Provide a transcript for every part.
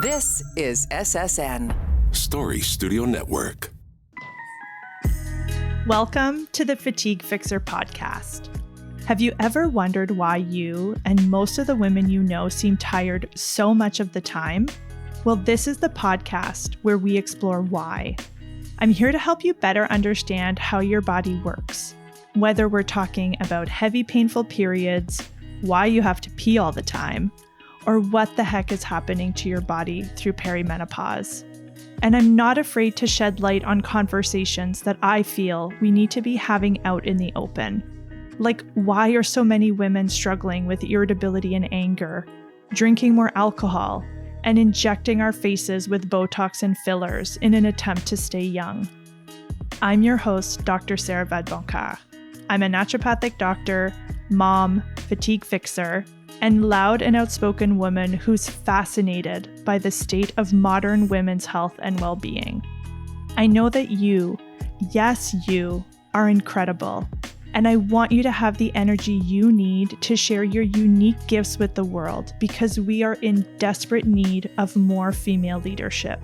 This is SSN Story Studio Network. Welcome to the Fatigue Fixer podcast. Have you ever wondered why you and most of the women you know seem tired so much of the time? Well, this is the podcast where we explore why. I'm here to help you better understand how your body works, whether we're talking about heavy, painful periods, why you have to pee all the time, or what the heck is happening to your body through perimenopause. And I'm not afraid to shed light on conversations that I feel we need to be having out in the open. Like, why are so many women struggling with irritability and anger, drinking more alcohol, and injecting our faces with Botox and fillers in an attempt to stay young? I'm your host, Dr. Sarah Vadeboncoeur. I'm a naturopathic doctor, mom, fatigue fixer, and loud and outspoken woman who's fascinated by the state of modern women's health and well-being. I know that you, yes, you, are incredible, and I want you to have the energy you need to share your unique gifts with the world because we are in desperate need of more female leadership.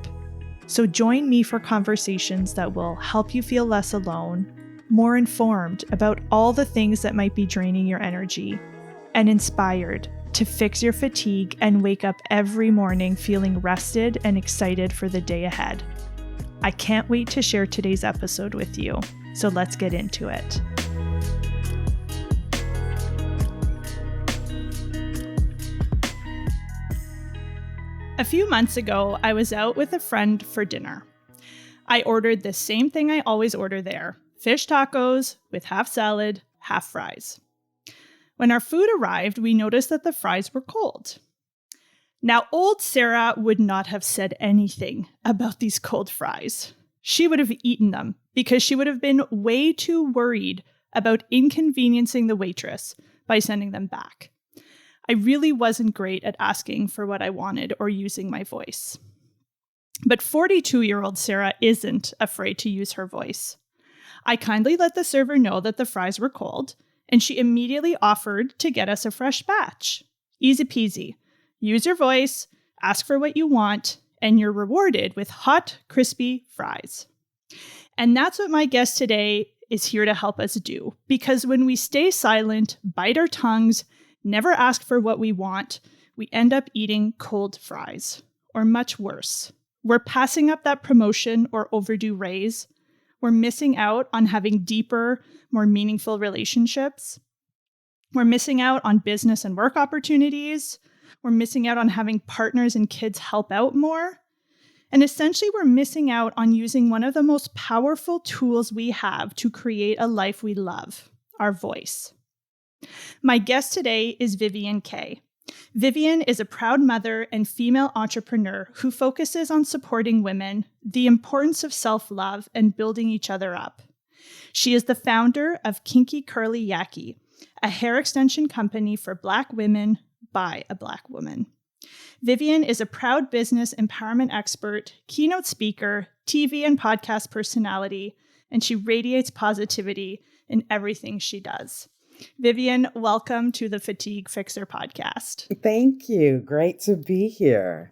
So join me for conversations that will help you feel less alone, more informed about all the things that might be draining your energy, and inspired to fix your fatigue and wake up every morning feeling rested and excited for the day ahead. I can't wait to share today's episode with you, so let's get into it. A few months ago, I was out with a friend for dinner. I ordered the same thing I always order there, fish tacos with half salad, half fries. When our food arrived, we noticed that the fries were cold. Now, old Sarah would not have said anything about these cold fries. She would have eaten them because she would have been way too worried about inconveniencing the waitress by sending them back. I really wasn't great at asking for what I wanted or using my voice. But 42-year-old Sarah isn't afraid to use her voice. I kindly let the server know that the fries were cold, and she immediately offered to get us a fresh batch. Easy peasy. Use your voice, ask for what you want, and you're rewarded with hot, crispy fries. And that's what my guest today is here to help us do. Because when we stay silent, bite our tongues, never ask for what we want, we end up eating cold fries. Or much worse. We're passing up that promotion or overdue raise. We're missing out on having deeper, more meaningful relationships. We're missing out on business and work opportunities. We're missing out on having partners and kids help out more. And essentially, we're missing out on using one of the most powerful tools we have to create a life we love, our voice. My guest today is Vivian Kaye. Vivian is a proud mother and female entrepreneur who focuses on supporting women, the importance of self-love, and building each other up. She is the founder of Kinky Curly Yaki, a hair extension company for Black women by a Black woman. Vivian is a proud business empowerment expert, keynote speaker, TV and podcast personality, and she radiates positivity in everything she does. Vivian, welcome to the Fatigue Fixer podcast. Thank you. Great to be here.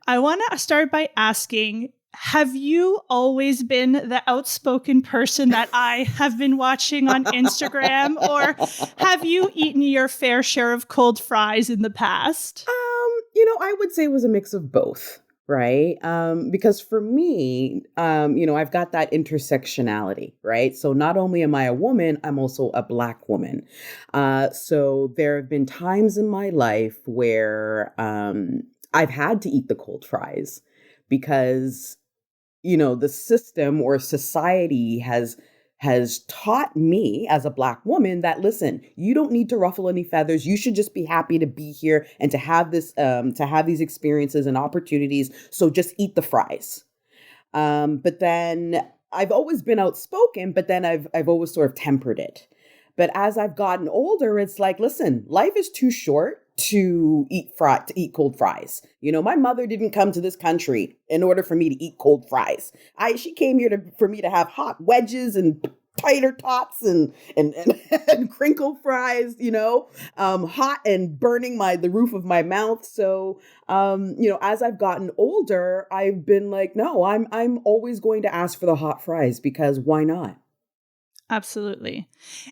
I want to start by asking, have you always been the outspoken person that I have been watching on Instagram, or have you eaten your fair share of cold fries in the past? I would say it was a mix of both, right? Because for me, I've got that intersectionality, right? So not only am I a woman, I'm also a Black woman. So there have been times in my life where I've had to eat the cold fries because, the system or society has taught me as a Black woman that, listen, you don't need to ruffle any feathers. You should just be happy to be here and to have these experiences and opportunities. So just eat the fries. But then I've always been outspoken, but then I've always sort of tempered it. But as I've gotten older, it's like, listen, life is too short to eat cold fries. My mother didn't come to this country in order for me to eat cold fries. She came here for me to have hot wedges and tater tots and crinkle fries, hot and burning the roof of my mouth. So, as I've gotten older, I've been like, no, I'm always going to ask for the hot fries because why not? Absolutely.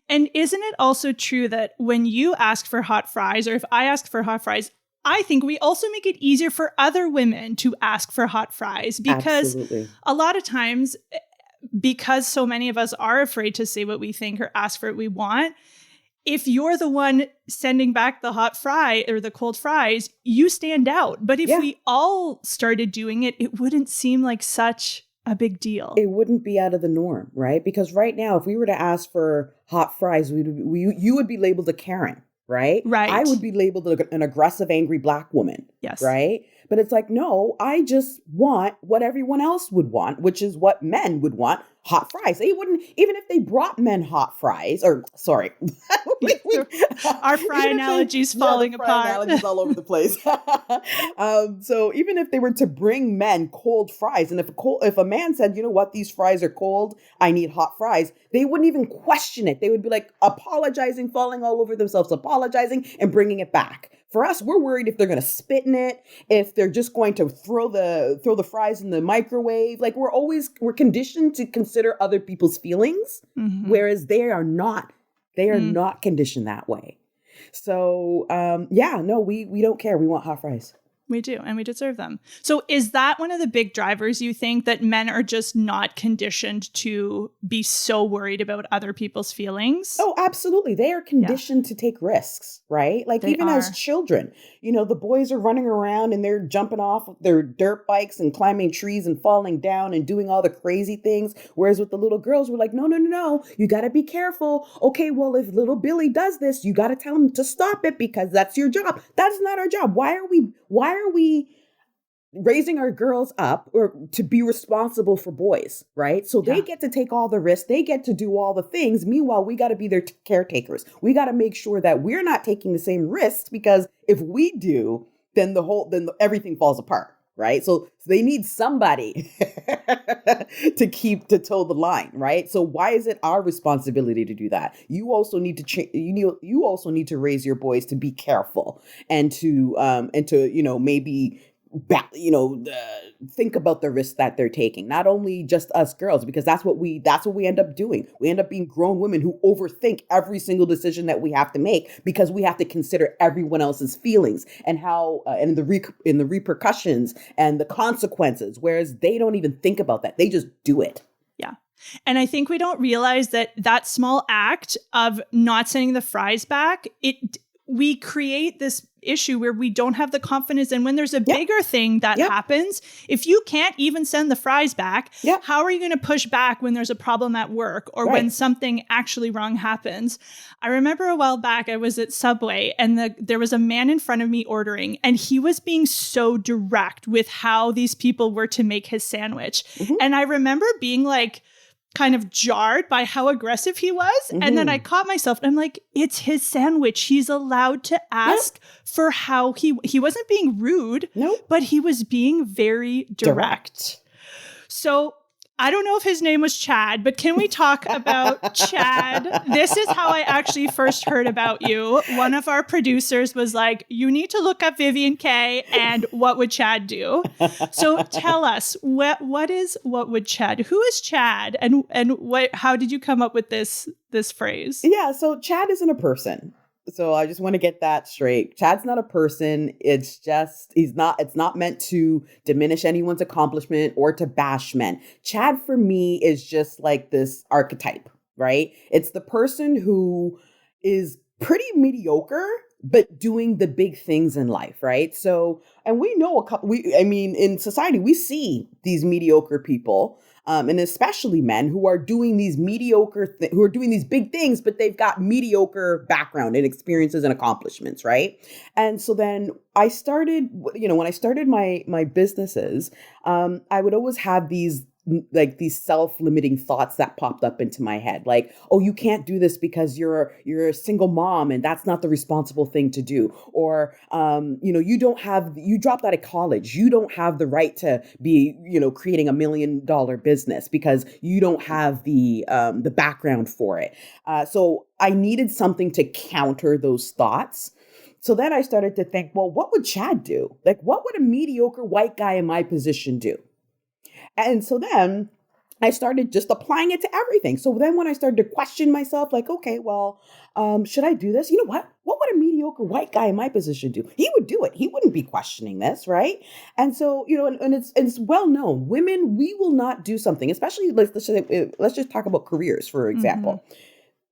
And isn't it also true that when you ask for hot fries, or if I ask for hot fries, I think we also make it easier for other women to ask for hot fries, because Absolutely. a lot of times, because so many of us are afraid to say what we think or ask for what we want, if you're the one sending back the hot fry or the cold fries, you stand out. But if we all started doing it, it wouldn't seem like such a big deal. It wouldn't be out of the norm, right? Because right now, if we were to ask for hot fries, you would be labeled a Karen, right? Right. I would be labeled an aggressive, angry Black woman. Yes. Right? But it's like, no, I just want what everyone else would want, which is what men would want, hot fries. They wouldn't, even if they brought men hot fries, or sorry. Our fry analogies falling apart. Analogies all over the place. So even if they were to bring men cold fries, and if a man said, you know what, these fries are cold, I need hot fries, they wouldn't even question it. They would be like apologizing, falling all over themselves, apologizing and bringing it back. For us, we're worried if they're going to spit in it, if they're just going to throw the fries in the microwave. Like we're conditioned to consider other people's feelings, whereas they are not conditioned that way. So, we don't care. We want hot fries. We do, and we deserve them. So is that one of the big drivers, you think, that men are just not conditioned to be so worried about other people's feelings? Oh, absolutely. They are conditioned to take risks, right? Like as children, the boys are running around and they're jumping off their dirt bikes and climbing trees and falling down and doing all the crazy things. Whereas with the little girls, we're like, no, you got to be careful. Okay, well, if little Billy does this, you got to tell him to stop it because that's your job. That's not our job. Why are we raising our girls up or to be responsible for boys, right? So they get to take all the risks. They get to do all the things. Meanwhile, we got to be their caretakers. We got to make sure that we're not taking the same risks, because if we do, then everything falls apart, right? So they need somebody to toe the line, right? So why is it our responsibility to do that? You also need to you also need to raise your boys to be careful and to maybe think about the risks that they're taking. Not only just us girls, because that's what we end up doing. We end up being grown women who overthink every single decision that we have to make, because we have to consider everyone else's feelings and how and the repercussions and the consequences, whereas they don't even think about that. They just do it. Yeah. And I think we don't realize that small act of not sending the fries back, we create this issue where we don't have the confidence. And when there's a bigger thing that happens, if you can't even send the fries back, how are you going to push back when there's a problem at work or when something actually wrong happens? I remember a while back, I was at Subway and there was a man in front of me ordering, and he was being so direct with how these people were to make his sandwich. And I remember being like, kind of jarred by how aggressive he was. And then I caught myself and I'm like, it's his sandwich. He's allowed to ask for how he wasn't being rude, but he was being very direct. So I don't know if his name was Chad, but can we talk about Chad? This is how I actually first heard about you. One of our producers was like, you need to look up Vivian Kaye and what would Chad do? So tell us, what would Chad? Who is Chad? And how did you come up with this phrase? Yeah, so Chad isn't a person. So I just want to get that straight. Chad's not a person. It's not meant to diminish anyone's accomplishment or to bash men. Chad for me is just like this archetype, right? It's the person who is pretty mediocre, but doing the big things in life, right? So, and we know in society, we see these mediocre people, and especially men who are doing these who are doing these big things, but they've got mediocre background and experiences and accomplishments, right? And so then I started, when I started my businesses, I would always have these these self-limiting thoughts that popped up into my head. Like, oh, you can't do this because you're a single mom and that's not the responsible thing to do. Or, you dropped out of college. You don't have the right to be, creating $1 million business because you don't have the background for it. So I needed something to counter those thoughts. So then I started to think, well, what would Chad do? Like, what would a mediocre white guy in my position do? And so then I started just applying it to everything. So then when I started to question myself, like, okay, well, should I do this? You know what? What would a mediocre white guy in my position do? He would do it. He wouldn't be questioning this, right? And so, and it's well known. Women, we will not do something, especially let's just talk about careers, for example. Mm-hmm.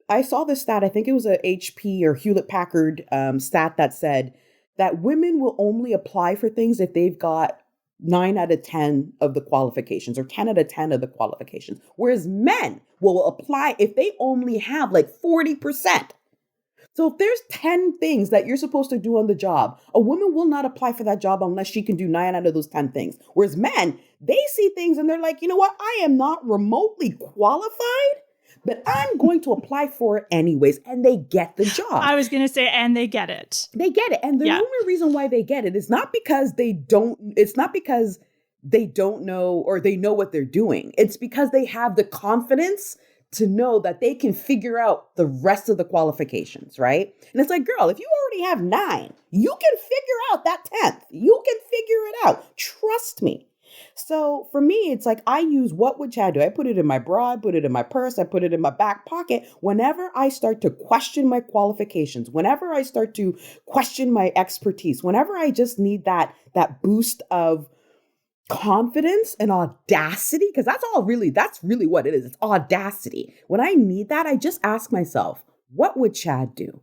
I saw this stat, I think it was a HP or Hewlett Packard stat that said that women will only apply for things if they've got 9 out of 10 of the qualifications or 10 out of 10 of the qualifications. Whereas men will apply if they only have like 40%. So if there's 10 things that you're supposed to do on the job, a woman will not apply for that job unless she can do 9 out of those 10 things. Whereas men, they see things and they're like, you know what? I am not remotely qualified, but I'm going to apply for it anyways. And they get the job. I was going to say, and they get it. They get it. And the only reason why they get it is not because they don't know or they know what they're doing. It's because they have the confidence to know that they can figure out the rest of the qualifications, right? And it's like, girl, if you already have 9, you can figure out that 10th. You can figure it out. Trust me. So for me, it's like I use what would Chad do? I put it in my bra, I put it in my purse, I put it in my back pocket. Whenever I start to question my qualifications, whenever I start to question my expertise, whenever I just need that boost of confidence and audacity, because that's really what it is. It's audacity. When I need that, I just ask myself, what would Chad do?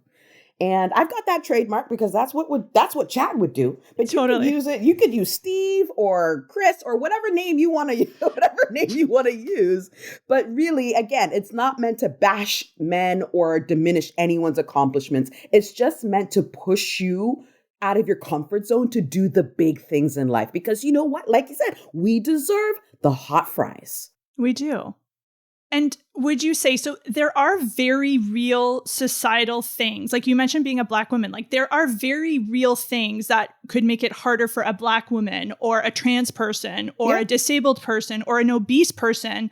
And I've got that trademark because that's what Chad would do. But totally. You can use it. You could use Steve or Chris or whatever name you want to use. But really, again, it's not meant to bash men or diminish anyone's accomplishments. It's just meant to push you out of your comfort zone to do the big things in life. Because you know what? Like you said, we deserve the hot fries. We do. And would you say, so there are very real societal things, like you mentioned being a Black woman, like there are very real things that could make it harder for a Black woman or a trans person or a disabled person or an obese person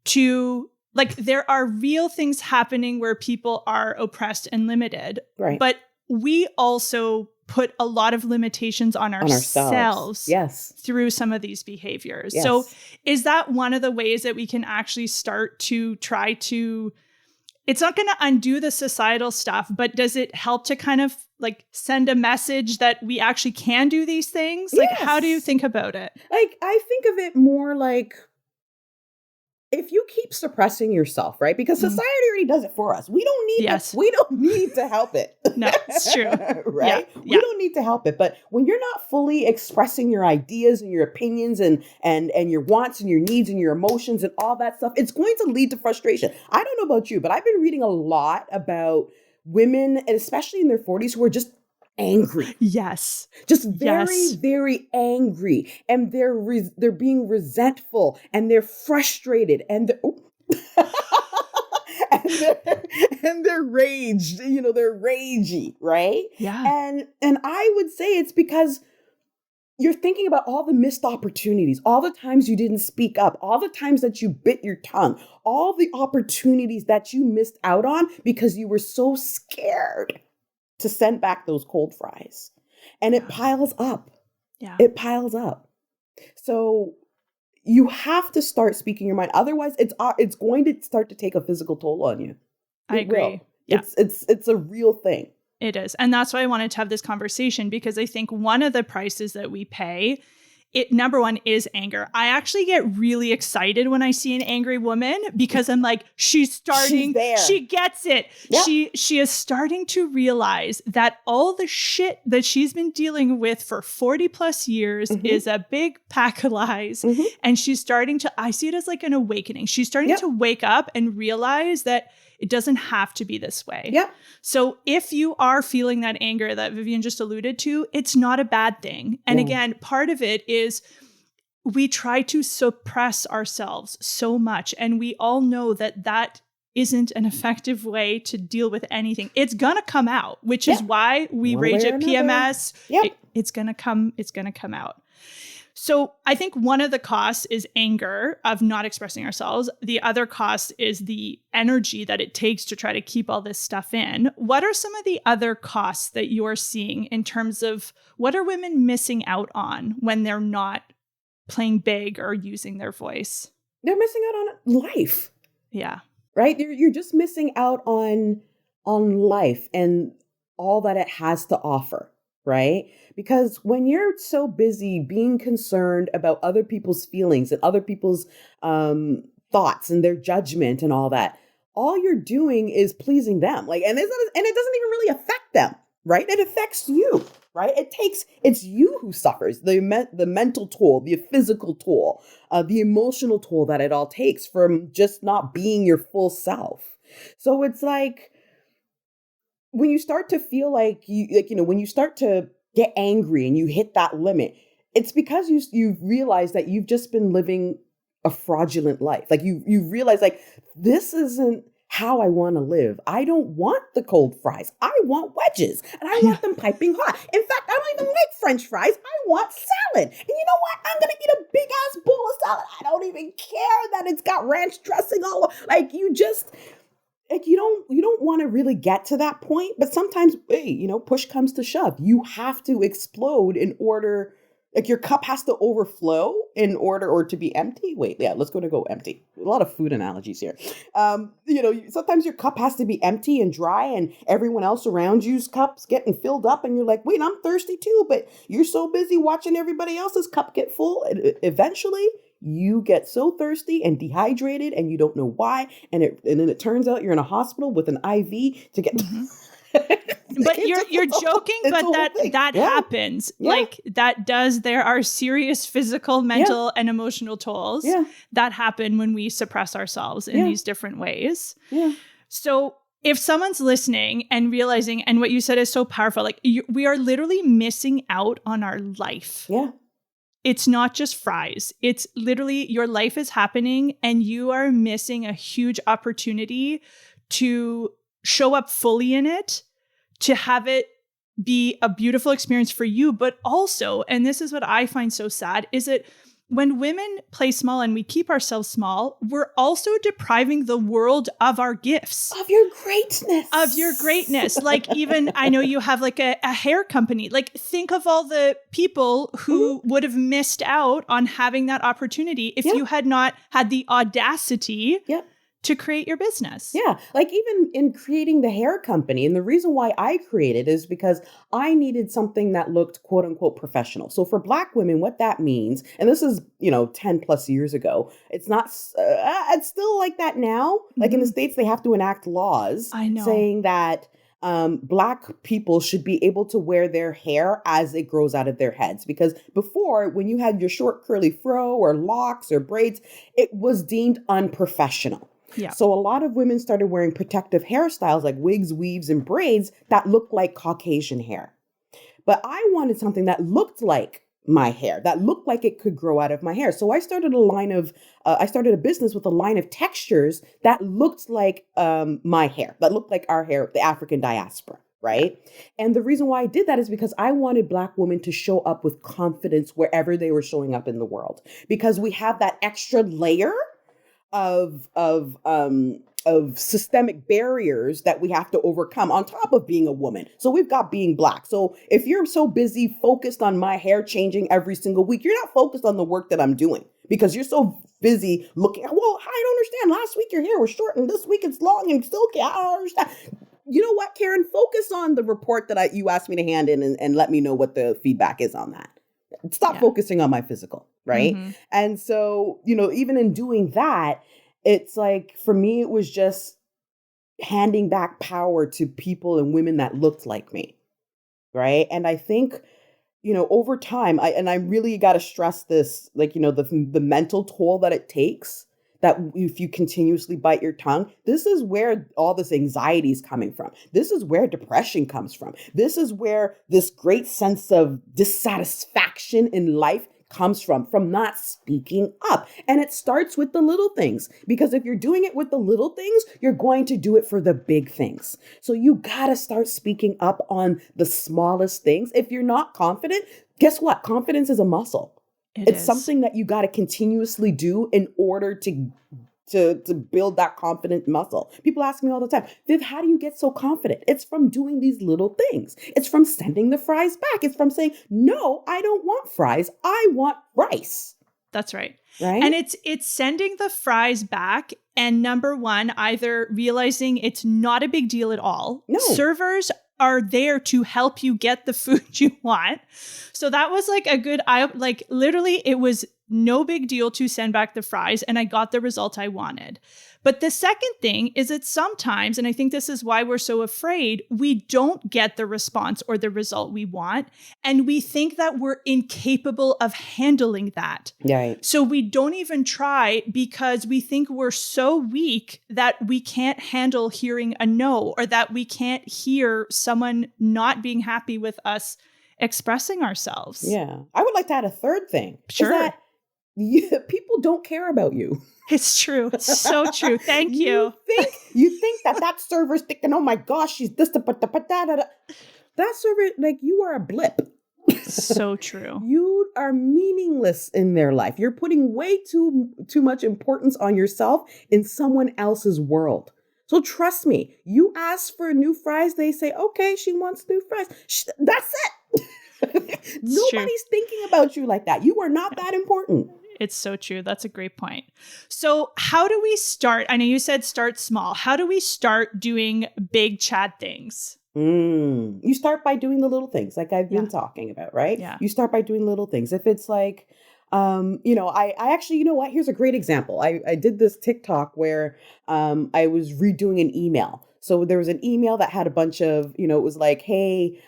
to, like, there are real things happening where people are oppressed and limited. Right. But we also put a lot of limitations on ourselves through some of these behaviors. Yes. So is that one of the ways that we can actually start to try to, it's not going to undo the societal stuff, but does it help to kind of like send a message that we actually can do these things? Like, how do you think about it? Like, I think of it more like, if you keep suppressing yourself, right? Because society already does it for us. We don't need to help it. No, it's true. Right? Yeah. We don't need to help it. But when you're not fully expressing your ideas and your opinions and your wants and your needs and your emotions and all that stuff, it's going to lead to frustration. I don't know about you, but I've been reading a lot about women, and especially in their 40s, who are just angry. Yes. Just very, very angry. And they're being resentful and they're frustrated and they're raged, they're ragey, right? Yeah. And I would say it's because you're thinking about all the missed opportunities, all the times you didn't speak up, all the times that you bit your tongue, all the opportunities that you missed out on because you were so scared to send back those cold fries. And it piles up. Yeah. It piles up. So you have to start speaking your mind. Otherwise, it's going to start to take a physical toll on you. I agree. Yeah. It's a real thing. It is. And that's why I wanted to have this conversation, because I think one of the prices that we pay, number one, is anger. I actually get really excited when I see an angry woman because I'm like, she's there. She gets it. Yep. She is starting to realize that all the shit that she's been dealing with for 40 plus years is a big pack of lies. Mm-hmm. And she's starting to, I see it as like an awakening. She's starting to wake up and realize that it doesn't have to be this way. Yeah. So if you are feeling that anger that Vivian just alluded to, it's not a bad thing. And again, part of it is we try to suppress ourselves so much. And we all know that that isn't an effective way to deal with anything. It's going to come out, which is why we One rage way or at another. PMS. Yep. It's going to come out. So I think one of the costs is anger of not expressing ourselves. The other cost is the energy that it takes to try to keep all this stuff in. What are some of the other costs that you're seeing in terms of what are women missing out on when they're not playing big or using their voice? They're missing out on life. Yeah. Right? You're just missing out on life and all that it has to offer, right? Because when you're so busy being concerned about other people's feelings and other people's thoughts and their judgment and all that, all you're doing is pleasing them. Like, and it doesn't even really affect them, right? It affects you, right? It's you who suffers the mental toll, the physical toll, the emotional toll that it all takes from just not being your full self. So it's like when you start to feel like when you start to get angry and you hit that limit, it's because you realize that you've just been living a fraudulent life. Like you realize like this isn't how I want to live. I don't want the cold fries. I want wedges and I want them piping hot. In fact, I don't even like French fries. I want salad. And you know what? I'm going to eat a big ass bowl of salad. I don't even care that it's got ranch dressing all over. Like you don't want to really get to that point, but sometimes, push comes to shove. You have to explode in order, like your cup has to overflow in order or to be empty. Let's go empty. A lot of food analogies here. Sometimes your cup has to be empty and dry and everyone else around you's cup's getting filled up and you're like, wait, I'm thirsty too, but you're so busy watching everybody else's cup get full. And eventually you get so thirsty and dehydrated and you don't know why. And then it turns out you're in a hospital with an IV to get... But you're joking, but that happens. Yeah. Like there are serious physical, mental, and emotional tolls that happen when we suppress ourselves in these different ways. Yeah. So if someone's listening and realizing, and what you said is so powerful, like we are literally missing out on our life. Yeah. It's not just fries. It's literally your life is happening and you are missing a huge opportunity to show up fully in it, to have it be a beautiful experience for you. But also, and this is what I find so sad, is that when women play small and we keep ourselves small, we're also depriving the world of our gifts. Of your greatness. Like even, I know you have like a hair company. Like think of all the people who would have missed out on having that opportunity if you had not had the audacity to create your business. Yeah. Like even in creating the hair company, and the reason why I created is because I needed something that looked quote unquote professional. So for Black women, what that means, and this is, 10 plus years ago, it's not, it's still like that now. Like in the States, they have to enact laws saying that Black people should be able to wear their hair as it grows out of their heads. Because before, when you had your short curly fro or locks or braids, it was deemed unprofessional. Yeah. So a lot of women started wearing protective hairstyles like wigs, weaves, and braids that looked like Caucasian hair. But I wanted something that looked like my hair, that looked like it could grow out of my hair. So I started a business with a line of textures that looked like my hair, that looked like our hair, the African diaspora, right? And the reason why I did that is because I wanted Black women to show up with confidence wherever they were showing up in the world, because we have that extra layer of systemic barriers that we have to overcome on top of being a woman. So we've got being Black. So if you're so busy focused on my hair changing every single week, you're not focused on the work that I'm doing because you're so busy looking, well, I don't understand. Last week your hair was short and this week it's long and still I don't understand. You know what, Karen? Focus on the report that you asked me to hand in and let me know what the feedback is on that. Stop focusing on my physical, right? Mm-hmm. And so, even in doing that, it's like, for me, it was just handing back power to people and women that looked like me, right? And I think, over time, I really got to stress this, like, the mental toll that it takes, that if you continuously bite your tongue, this is where all this anxiety is coming from. This is where depression comes from. This is where this great sense of dissatisfaction in life comes from not speaking up. And it starts with the little things, because if you're doing it with the little things, you're going to do it for the big things. So you got to start speaking up on the smallest things. If you're not confident, guess what? Confidence is a muscle. It's something that you got to continuously do in order to build that confident muscle. People ask me all the time, Viv, how do you get so confident? It's from doing these little things. It's from sending the fries back. It's from saying, no, I don't want fries. I want rice. That's right. Right. And it's sending the fries back. And number one, either realizing it's not a big deal at all. No. Servers are there to help you get the food you want. So that was like a good, literally it was no big deal to send back the fries, and I got the result I wanted. But the second thing is that sometimes, and I think this is why we're so afraid, we don't get the response or the result we want. And we think that we're incapable of handling that. Right. So we don't even try because we think we're so weak that we can't handle hearing a no, or that we can't hear someone not being happy with us expressing ourselves. Yeah. I would like to add a third thing. Sure. Is that people don't care about you. It's true. It's so true. Thank you. You think that server's thinking, oh my gosh, she's this, da, da, da, da, da. That server, like, you are a blip. So true. You are meaningless in their life. You're putting way too much importance on yourself in someone else's world. So trust me, you ask for new fries, they say, okay, she wants new fries. That's it. Nobody's thinking about you like that. You are not that important. It's so true. That's a great point. So how do we start? I know you said start small. How do we start doing big Chad things? You start by doing the little things like I've been talking about, right? Yeah. You start by doing little things. If it's like, I actually, you know what? Here's a great example. I did this TikTok where I was redoing an email. So there was an email that had a bunch of, it was like, hey,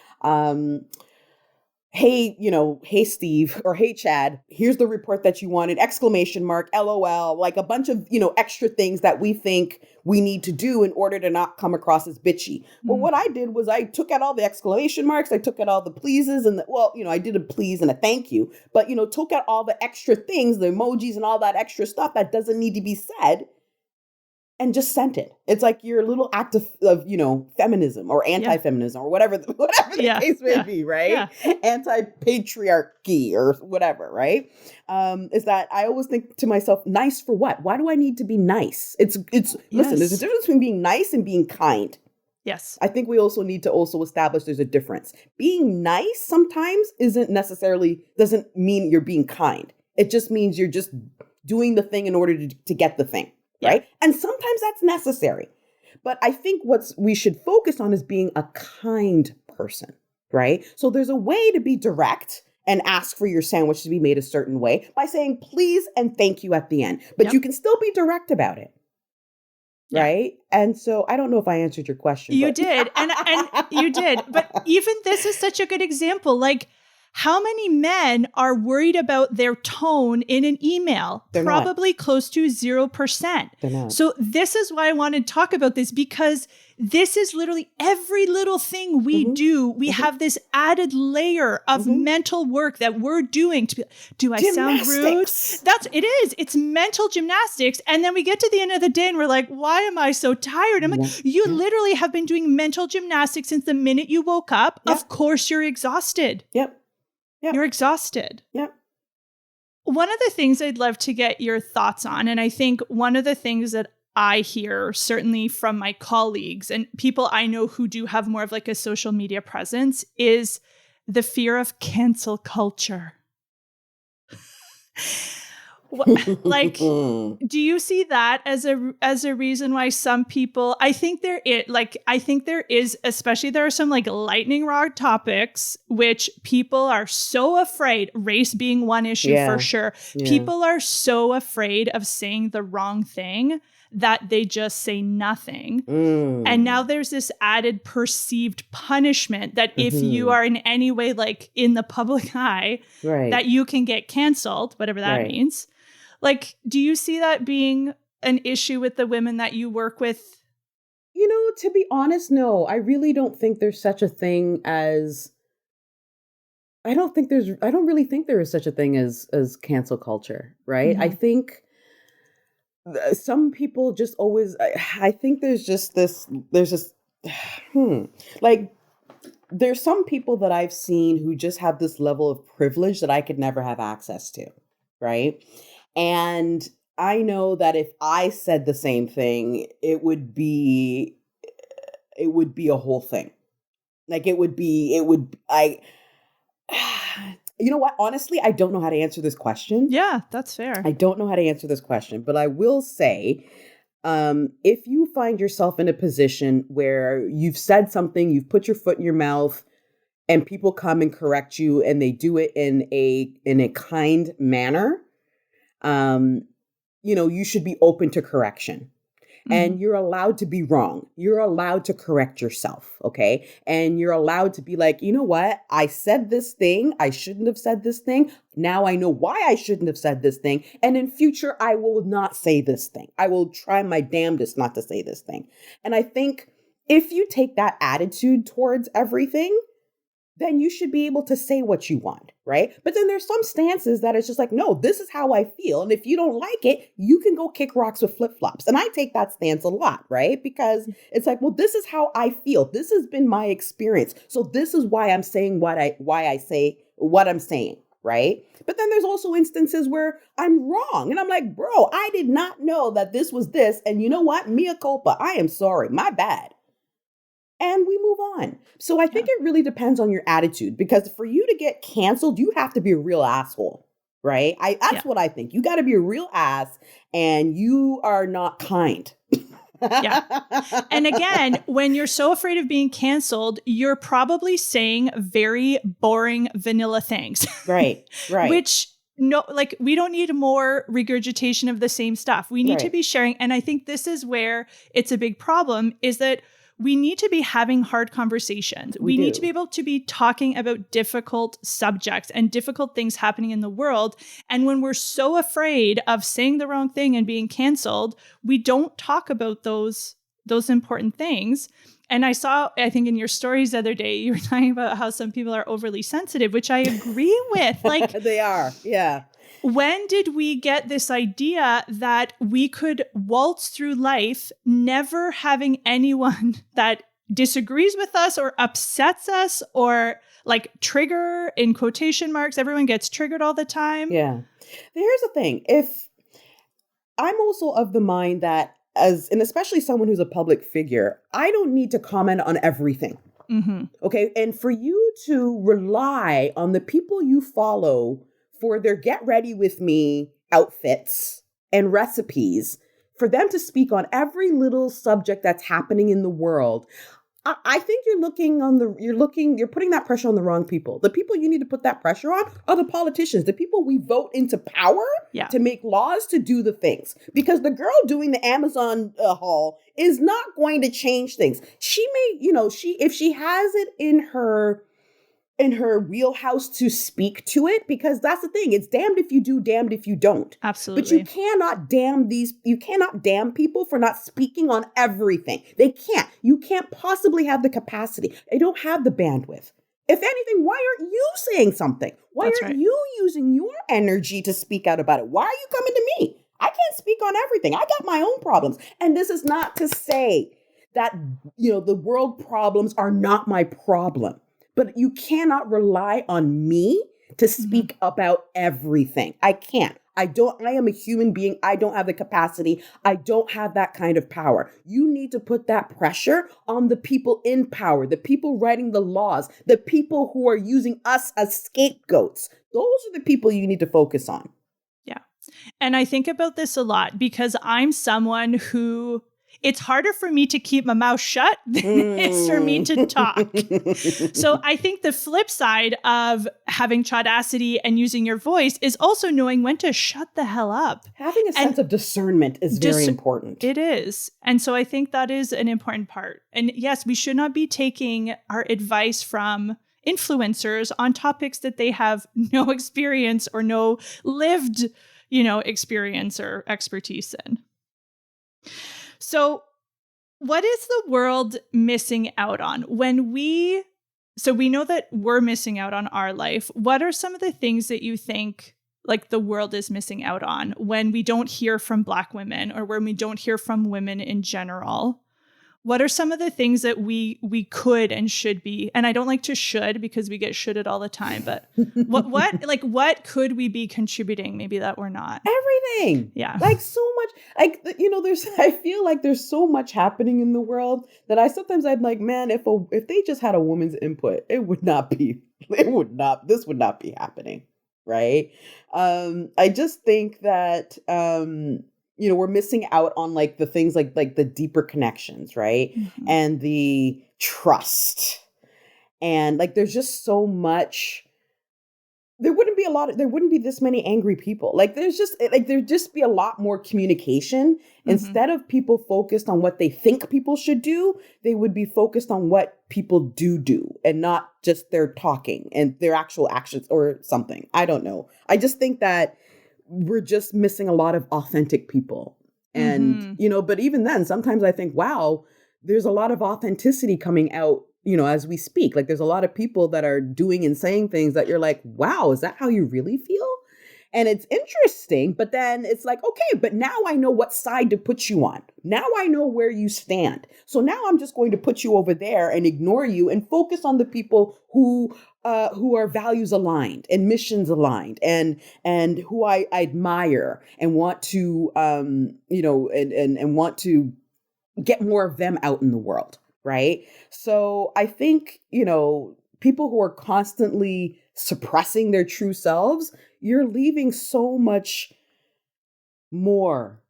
hey, Steve, or hey, Chad, here's the report that you wanted, ! LOL, like a bunch of, extra things that we think we need to do in order to not come across as bitchy. Well, what I did was I took out all the exclamation marks, I took out all the pleases and I did a please and a thank you, but, took out all the extra things, the emojis and all that extra stuff that doesn't need to be said, and just sent it. It's like your little act of feminism or anti-feminism or whatever the case may be, right? Yeah. Anti-patriarchy or whatever, right? Is that I always think to myself, nice for what? Why do I need to be nice? Listen, there's a difference between being nice and being kind. Yes. I think we also need to establish there's a difference. Being nice sometimes doesn't mean you're being kind. It just means you're just doing the thing in order to get the thing. Right. Yeah. And sometimes that's necessary. But I think what we should focus on is being a kind person. Right. So there's a way to be direct and ask for your sandwich to be made a certain way by saying please and thank you at the end. But you can still be direct about it. Yeah. Right. And so I don't know if I answered your question. You did. And you did. But even this is such a good example. Like, how many men are worried about their tone in an email? They're Probably not. Close to 0%. They're not. So this is why I want to talk about this, because this is literally every little thing we do. We have this added layer of mental work that we're doing. Do I sound rude? It is. It's mental gymnastics. And then we get to the end of the day and we're like, why am I so tired? I'm like, you literally have been doing mental gymnastics since the minute you woke up. Yep. Of course you're exhausted. Yep. You're exhausted. Yep. One of the things I'd love to get your thoughts on, and I think one of the things that I hear certainly from my colleagues and people I know who do have more of like a social media presence, is the fear of cancel culture. Like, do you see that as a reason why some people? I think there is, especially there are some like lightning rod topics which people are so afraid. Race being one issue for sure. Yeah. People are so afraid of saying the wrong thing that they just say nothing. And now there's this added perceived punishment that if you are in any way like in the public eye, that you can get canceled, whatever that means. Like, do you see that being an issue with the women that you work with? To be honest, no. I really don't think there's such a thing as I don't really think there is such a thing as cancel culture, right? I Mm-hmm. think some people just always, I think there's just, hmm, like, there's some people that I've seen who just have this level of privilege that I could never have access to, right? And I know that if I said the same thing, it would be a whole thing. Like you know what? Honestly, I don't know how to answer this question. Yeah, that's fair. I don't know how to answer this question, but I will say, if you find yourself in a position where you've said something, you've put your foot in your mouth, and people come and correct you, and they do it in a kind manner, um, you should be open to correction. Mm-hmm. And you're allowed to be wrong. You're allowed to correct yourself, okay? And you're allowed to be like, you know what? I said this thing. I shouldn't have said this thing. Now I know why I shouldn't have said this thing. And in future, I will not say this thing. I will try my damnedest not to say this thing. And I think if you take that attitude towards everything, then you should be able to say what you want, right? But then there's some stances that it's just like, no, this is how I feel. And if you don't like it, you can go kick rocks with flip-flops. And I take that stance a lot, right? Because it's like, well, this is how I feel. This has been my experience. So this is why I'm saying why I say what I'm saying, right? But then there's also instances where I'm wrong. And I'm like, bro, I did not know that this was this. And you know what? Mea culpa. I am sorry. My bad. And we move on. So I think it really depends on your attitude, because for you to get canceled, you have to be a real asshole, right? That's what I think. You got to be a real ass, and you are not kind. Yeah. And again, when you're so afraid of being canceled, you're probably saying very boring vanilla things. Right. Which we don't need more regurgitation of the same stuff. We need to be sharing. And I think this is where it's a big problem, is that we need to be having hard conversations. We need to be able to be talking about difficult subjects and difficult things happening in the world. And when we're so afraid of saying the wrong thing and being canceled, we don't talk about those important things. And I think in your stories the other day, you were talking about how some people are overly sensitive, which I agree with. Like, they are. Yeah. When did we get this idea that we could waltz through life never having anyone that disagrees with us or upsets us or like trigger in quotation marks? Everyone gets triggered all the time. Yeah. Here's the thing. If I'm also of the mind that and especially someone who's a public figure, I don't need to comment on everything. Mm-hmm. Okay. And for you to rely on the people you follow for their get ready with me outfits and recipes, for them to speak on every little subject that's happening in the world, I think you're putting that pressure on the wrong people. The people you need to put that pressure on are the politicians, the people we vote into power to make laws, to do the things. Because the girl doing the Amazon haul is not going to change things. She may, if she has it in her wheelhouse to speak to it, because that's the thing. It's damned if you do, damned if you don't. Absolutely. But you cannot damn people for not speaking on everything. They can't. You can't possibly have the capacity. They don't have the bandwidth. If anything, why aren't you saying something? Why aren't you using your energy to speak out about it? Why are you coming to me? I can't speak on everything. I got my own problems. And this is not to say that, the world problems are not my problem. But you cannot rely on me to speak about everything. I can't. I am a human being. I don't have the capacity. I don't have that kind of power. You need to put that pressure on the people in power, the people writing the laws, the people who are using us as scapegoats. Those are the people you need to focus on. Yeah. And I think about this a lot because I'm someone who it's harder for me to keep my mouth shut than it is for me to talk. So I think the flip side of having chaudacity and using your voice is also knowing when to shut the hell up. Having a sense of discernment is very important. It is. And so I think that is an important part. And yes, we should not be taking our advice from influencers on topics that they have no experience or no lived, experience or expertise in. So what is the world missing out on when we So we know that we're missing out on our life. What are some of the things that you think like the world is missing out on when we don't hear from Black women or when we don't hear from women in general? What are some of the things that we could and should be? And I don't like to should because we get shoulded all the time, but what could we be contributing maybe that we're not? Everything. Yeah. Like so much, like, I feel like there's so much happening in the world that I'm like, man, if they just had a woman's input, this would not be happening. Right. I just think that, we're missing out on like the things like the deeper connections, right? Mm-hmm. And the trust. And like there's just so much. There wouldn't be this many angry people. Like there'd just be a lot more communication. Mm-hmm. Instead of people focused on what they think people should do, they would be focused on what people do and not just their talking and their actual actions or something. I don't know. I just think that we're just missing a lot of authentic people. And, but even then, sometimes I think, wow, there's a lot of authenticity coming out, as we speak. Like there's a lot of people that are doing and saying things that you're like, wow, is that how you really feel? And it's interesting, but then it's like, okay, but now I know what side to put you on. Now I know where you stand. So now I'm just going to put you over there and ignore you and focus on the people who are values aligned and missions aligned and who I admire and want to, and want to get more of them out in the world. Right. So I think, people who are constantly suppressing their true selves, you're leaving so much more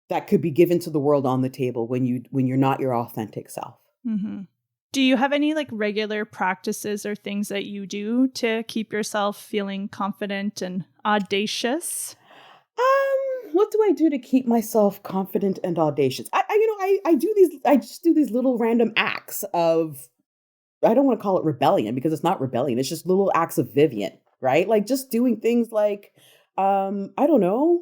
that could be given to the world on the table when you're not your authentic self. Mm-hmm. Do you have any like regular practices or things that you do to keep yourself feeling confident and audacious? What do I do to keep myself confident and audacious? I just do these little random acts of, I don't want to call it rebellion because it's not rebellion. It's just little acts of Vivian, right? Like just doing things like, I don't know,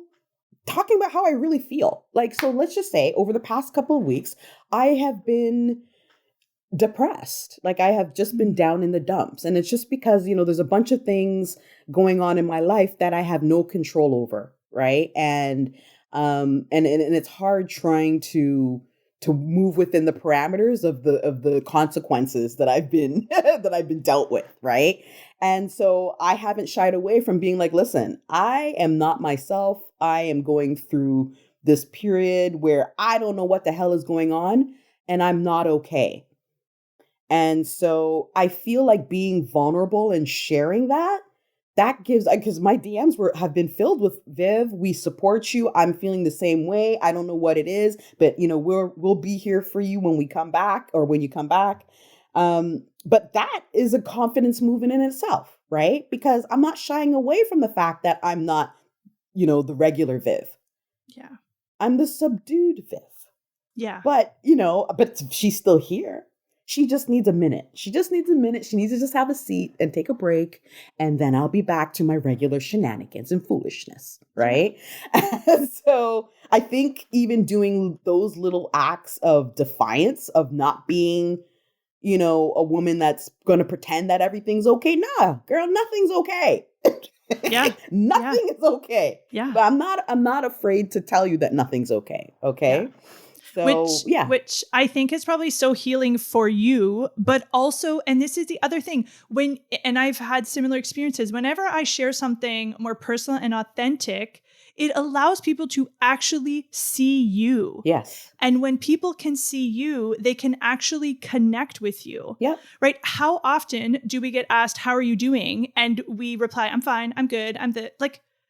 talking about how I really feel. Like, so let's just say over the past couple of weeks, I have been depressed. Like I have just been down in the dumps. And it's just because, there's a bunch of things going on in my life that I have no control over. Right. And it's hard trying to move within the parameters of the consequences that I've been dealt with. Right. And so I haven't shied away from being like, listen, I am not myself. I am going through this period where I don't know what the hell is going on and I'm not okay. And so I feel like being vulnerable and sharing that gives, because my DMs have been filled with, Viv, we support you. I'm feeling the same way. I don't know what it is, but we'll be here for you when we come back or when you come back. But that is a confidence movement in itself, right? Because I'm not shying away from the fact that I'm not, the regular Viv. Yeah. I'm the subdued Viv. Yeah. But she's still here. She just needs a minute. She needs to just have a seat and take a break. And then I'll be back to my regular shenanigans and foolishness. Right. Yeah. So I think even doing those little acts of defiance of not being, a woman that's going to pretend that everything's okay. Nah, girl, nothing's okay. Yeah. Nothing is okay. Yeah. But I'm not afraid to tell you that nothing's okay. Okay. Yeah. So, which I think is probably so healing for you, but also, and this is the other thing, and I've had similar experiences, whenever I share something more personal and authentic, it allows people to actually see you. Yes. And when people can see you, they can actually connect with you. Yeah. Right? How often do we get asked, how are you doing? And we reply, I'm fine, I'm good,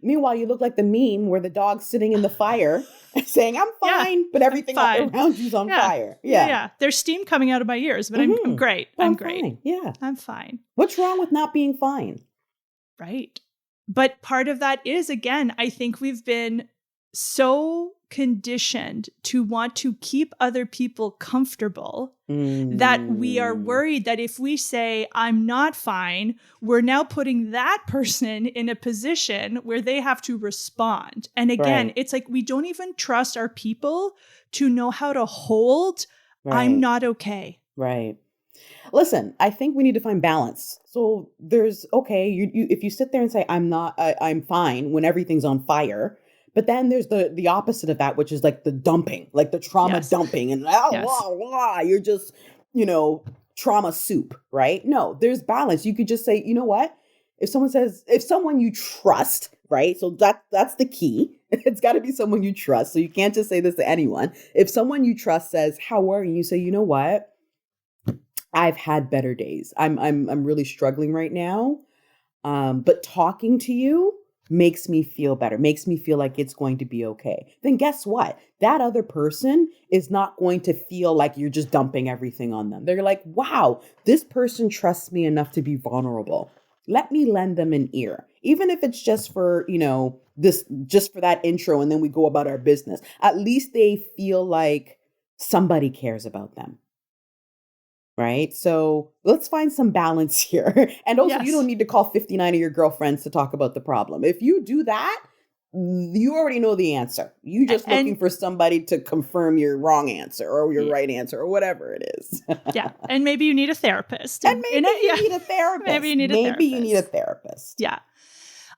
meanwhile, you look like the meme where the dog's sitting in the fire saying, I'm fine, but everything around you's on fire. Yeah. There's steam coming out of my ears, but I'm great. I'm great. Fine. Yeah. I'm fine. What's wrong with not being fine? Right. But part of that is, again, I think we've been so conditioned to want to keep other people comfortable that we are worried that if we say, I'm not fine, we're now putting that person in a position where they have to respond. And again, It's like we don't even trust our people to know how to hold, I'm not okay. Right. Listen, I think we need to find balance. So there's okay, you if you sit there and say I'm fine when everything's on fire, but then there's the opposite of that, which is like the dumping, like the trauma Yes. dumping, and Yes. you're just trauma soup, right? No, there's balance. You could just say, you know what? If someone you trust, right? So that's the key. It's got to be someone you trust. So you can't just say this to anyone. If someone you trust says, "How are you?" You say, "You know what? I've had better days. I'm really struggling right now. But talking to you makes me feel better, makes me feel like it's going to be okay." Then guess what? That other person is not going to feel like you're just dumping everything on them. They're like, wow, this person trusts me enough to be vulnerable. Let me lend them an ear. Even if it's just for, just for that intro and then we go about our business. At least they feel like somebody cares about them. Right? So let's find some balance here. And also, Yes. you don't need to call 59 of your girlfriends to talk about the problem. If you do that, you already know the answer. You just looking for somebody to confirm your wrong answer or your right answer or whatever it is. Yeah. And maybe you need a therapist. And maybe you need a therapist. Maybe you need a therapist. Yeah.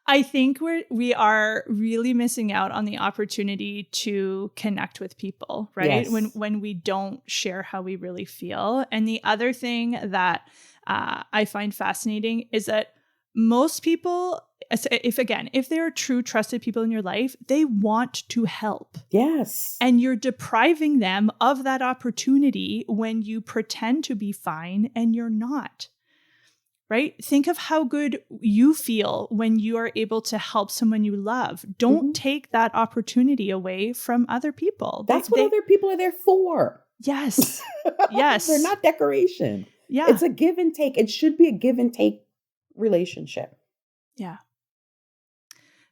I think we are really missing out on the opportunity to connect with people, right? Yes. When we don't share how we really feel. And the other thing that I find fascinating is that most people, if there are true trusted people in your life, they want to help. Yes. And you're depriving them of that opportunity when you pretend to be fine and you're not. Right? Think of how good you feel when you are able to help someone you love. Don't take that opportunity away from other people. That's what other people are there for. Yes. Yes. They're not decoration. Yeah. It's a give and take. It should be a give and take relationship. Yeah.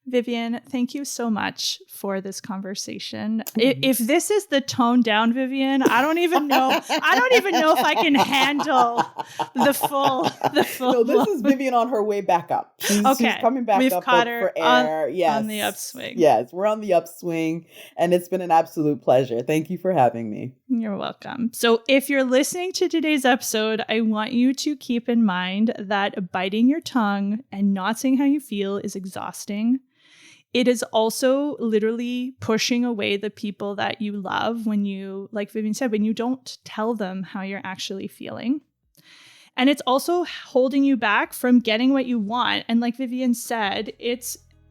Vivian, thank you so much for this conversation. If this is the tone down, Vivian, I don't even know. I don't even know if I can handle the full. No, this is Vivian on her way back up. She's coming back We've up caught her for air. Yes. On the upswing. Yes, we're on the upswing, and it's been an absolute pleasure. Thank you for having me. You're welcome. So if you're listening to today's episode, I want you to keep in mind that biting your tongue and not saying how you feel is exhausting. It is also literally pushing away the people that you love when you, like Vivian said, when you don't tell them how you're actually feeling. And it's also holding you back from getting what you want. And like Vivian said,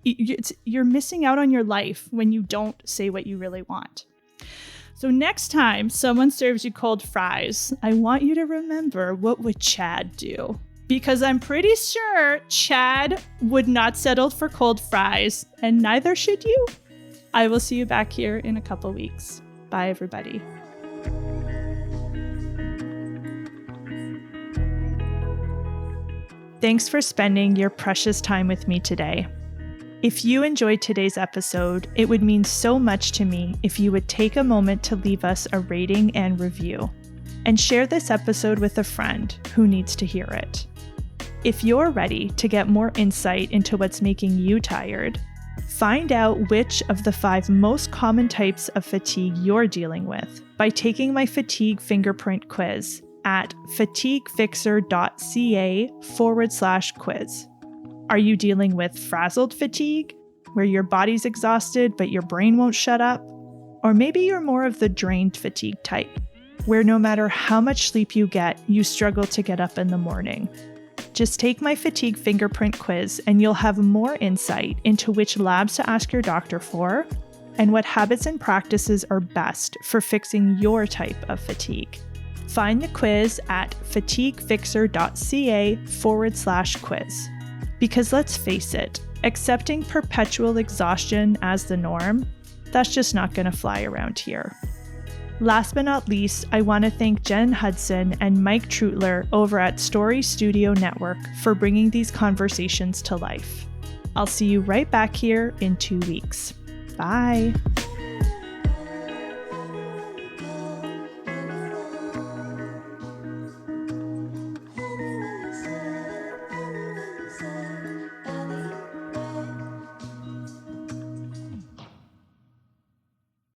you're missing out on your life when you don't say what you really want. So next time someone serves you cold fries, I want you to remember, what would Chad do? Because I'm pretty sure Chad would not settle for cold fries, and neither should you. I will see you back here in a couple weeks. Bye, everybody. Thanks for spending your precious time with me today. If you enjoyed today's episode, it would mean so much to me if you would take a moment to leave us a rating and review, and share this episode with a friend who needs to hear it. If you're ready to get more insight into what's making you tired, find out which of the 5 most common types of fatigue you're dealing with by taking my fatigue fingerprint quiz at fatiguefixer.ca/quiz. Are you dealing with frazzled fatigue, where your body's exhausted but your brain won't shut up? Or maybe you're more of the drained fatigue type, where no matter how much sleep you get, you struggle to get up in the morning. Just take my fatigue fingerprint quiz and you'll have more insight into which labs to ask your doctor for and what habits and practices are best for fixing your type of fatigue. Find the quiz at fatiguefixer.ca/quiz. Because let's face it, accepting perpetual exhaustion as the norm, that's just not going to fly around here. Last but not least, I want to thank Jen Hudson and Mike Trutler over at Story Studio Network for bringing these conversations to life. I'll see you right back here in 2 weeks. Bye.